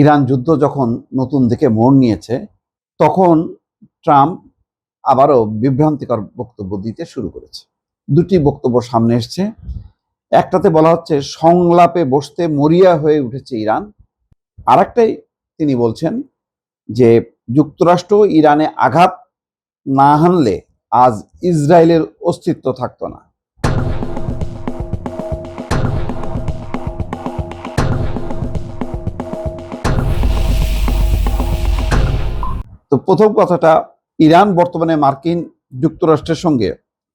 Iran যুদ্ধ যখন নতুন দিকে মোড় নিয়েছে, তখন ট্রাম্প আবারও বিভ্রান্তিকর বক্তব্য দিতে শুরু করেছে। দুটি বক্তব্য সামনে এসছে। একটাতে বলা হচ্ছে সংলাপে বসতে মরিয়া হয়ে উঠেছে ইরান। আরেকটাই তিনি বলছেন যে যুক্তরাষ্ট্র ইরানে আঘাত না হানলে আজ ইসরায়েলের অস্তিত্ব থাকতো না। তো প্রথম কথাটা, ইরান বর্তমানে মার্কিন যুক্তরাষ্ট্রের সঙ্গে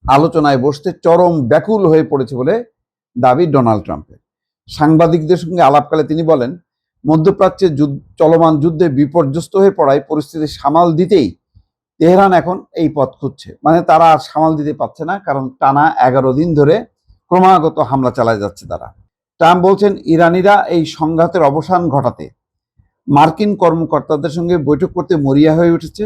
আলোচনায় বসতে চরম ব্যাকুল হয়ে পড়েছে বলে দাবি ডোনাল্ড ট্রাম্পের। সাংবাদিকদের সঙ্গে আলাপকালে তিনি বলেন, মধ্যপ্রাচ্যে চলমান যুদ্ধে বিপর্যস্ত হয়ে পড়ায় পরিস্থিতি সামাল দিতেই তেহরান এখন এই পথ খুঁজছে। মানে তারা আর সামাল দিতে পারছে না, কারণ টানা 11 দিন ধরে ক্রমাগত হামলা চালায় যাচ্ছে তারা। ট্রাম্প বলছেন, ইরানিরা এই সংঘাতের অবসান ঘটাতে মার্কিন কর্মকর্তাদের সঙ্গে বৈঠক করতে মরিয়া হয়ে উঠেছে।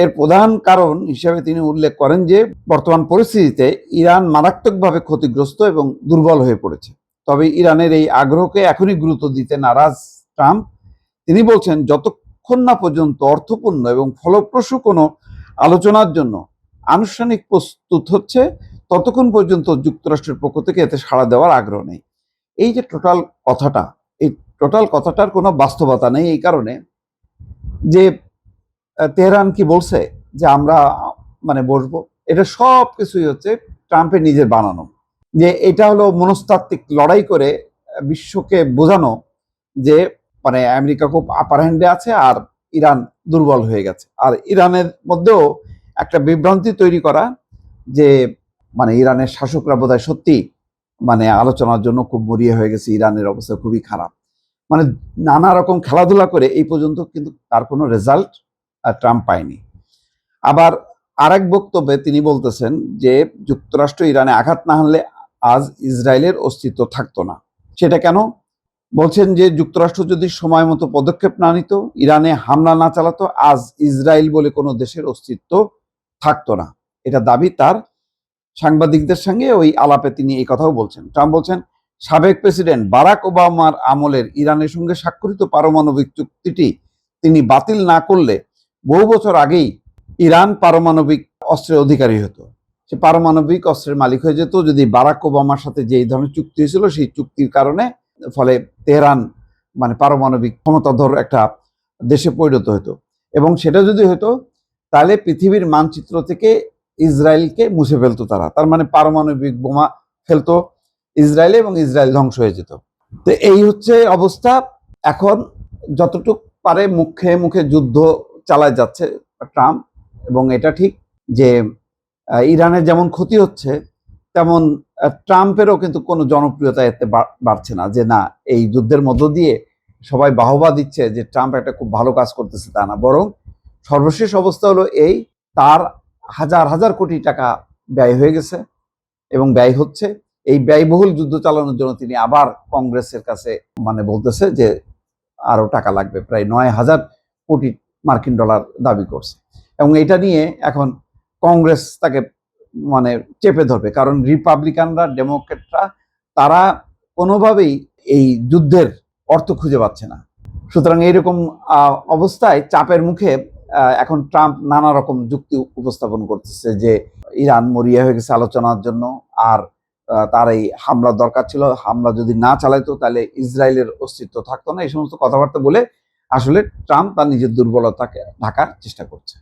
এর প্রধান কারণ হিসেবে তিনি উল্লেখ করেন যে বর্তমান পরিস্থিতিতে ইরান মারাত্মকভাবে ক্ষতিগ্রস্ত এবং দুর্বল হয়ে পড়েছে। তবে ইরানের এই আগ্রহকে এখনই গুরুত্ব দিতে নারাজ ট্রাম্প। তিনি বলছেন, যতক্ষণ না পর্যন্ত অর্থপূর্ণ এবং ফলপ্রসূ কোনো আলোচনার জন্য আনুষ্ঠানিক প্রস্তুত হচ্ছে, ততক্ষণ পর্যন্ত যুক্তরাষ্ট্রের পক্ষ থেকে এতে সাড়া দেওয়ার আগ্রহ নেই। এই যে টোটাল কথাটার কোনো বাস্তবতা নেই, এই কারণে যে তেহরান কি বলছে যে আমরা বসবো, এটা সব কিছুই হচ্ছে ট্রাম্পের নিজের বানানো। যে এটা হলো মনস্তাত্ত্বিক লড়াই করে বিশ্বকে বোঝানো যে আমেরিকা খুব আপার হ্যান্ডে আছে আর ইরান দুর্বল হয়ে গেছে। আর ইরানের মধ্যেও একটা বিভ্রান্তি তৈরি করা যে ইরানের শাসকরা বোধহয় সত্যি আলোচনার জন্য খুব মরিয়া হয়ে গেছে, ইরানের অবস্থা খুবই খারাপ। নানা রকম খেলাধুলা করে এই পর্যন্ত কিন্তু তার কোনো রেজাল্ট ট্রাম্প পায়নি। আবার আরেক বক্তব্যে তিনি বলতেছেন যে যুক্তরাষ্ট্র ইরানে আঘাত না হানলে আজ ইসরায়েলের অস্তিত্ব থাকতো না। সেটা কেন? বলছেন যে যুক্তরাষ্ট্র যদি সময় মতো পদক্ষেপ না নিত, ইরানে হামলা না চালাতো, আজ ইসরায়েল বলে কোনো দেশের অস্তিত্ব থাকতো না। এটা দাবি তার। সাংবাদিকদের সঙ্গে ওই আলাপে তিনি এই কথাও বলছেন। ট্রাম্প বলছেন, সাবেক প্রেসিডেন্ট বারাক ওবামার আমলের ইরানের সঙ্গে স্বাক্ষরিত পারমাণবিক চুক্তিটি তিনি বাতিল না করলে বহু বছর আগেই ইরান পারমাণবিক অস্ত্রের অধিকারী হতো। সে পারমাণবিক অস্ত্রের মালিক হয়ে যেত যদি বারাক ওবামার সাথে যে ধরনের চুক্তি হয়েছিল সেই চুক্তির কারণে। ফলে তেহরান পারমাণবিক ক্ষমতাধর একটা দেশে পরিণত হতো, এবং সেটা যদি হতো তাহলে পৃথিবীর মানচিত্র থেকে ইসরায়েলকে মুছে ফেলতো তারা। তার পারমাণবিক বোমা ফেলতো ইসরায়েলে এবং ইসরায়েল ধ্বংস হয়ে যেত। তো এই হচ্ছে অবস্থা। এখন যতটুক পারে মুখে মুখে যুদ্ধ চালায় যাচ্ছে ট্রাম্প, এবং এটা ঠিক যে ইরানের যেমন ক্ষতি হচ্ছে, তেমন ট্রাম্পেরও কিন্তু কোনো জনপ্রিয়তা এতে বাড়ছে না। যে না, এই যুদ্ধের মধ্য দিয়ে সবাই বাহবা দিচ্ছে যে ট্রাম্প একটা খুব ভালো কাজ করতেছে, তা না। বরং সর্বশেষ অবস্থা হলো এই, তার হাজার হাজার কোটি টাকা ব্যয় হয়ে গেছে এবং ব্যয় হচ্ছে। এই ব্যয়বহুল যুদ্ধ চালানোর জন্য তিনি আবার কংগ্রেসের কাছে বলতেছে যে আরো টাকা লাগবে, প্রায় 9,000 কোটি মার্কিন ডলার দাবি করছে। এবং এটা নিয়ে এখন কংগ্রেস তাকে চেপে ধরবে, কারণ রিপাবলিকানরা, ডেমোক্রেটরা তারা কোনোভাবেই এই যুদ্ধের অর্থ খুঁজে পাচ্ছে না। সুতরাং এইরকম অবস্থায় চাপের মুখে এখন ট্রাম্প নানা রকম যুক্তি উপস্থাপন করতেছে যে ইরান মরিয়া হয়ে গেছে আলোচনার জন্য, আর তার এই হামলার দরকার ছিল, হামলা যদি না চালাইতো তাহলে ইসরায়েলের অস্তিত্ব থাকতো না। এই সমস্ত কথাবার্তা বলে আসলে ট্রাম্প তার নিজের দুর্বলতাকে ঢাকার চেষ্টা করছে।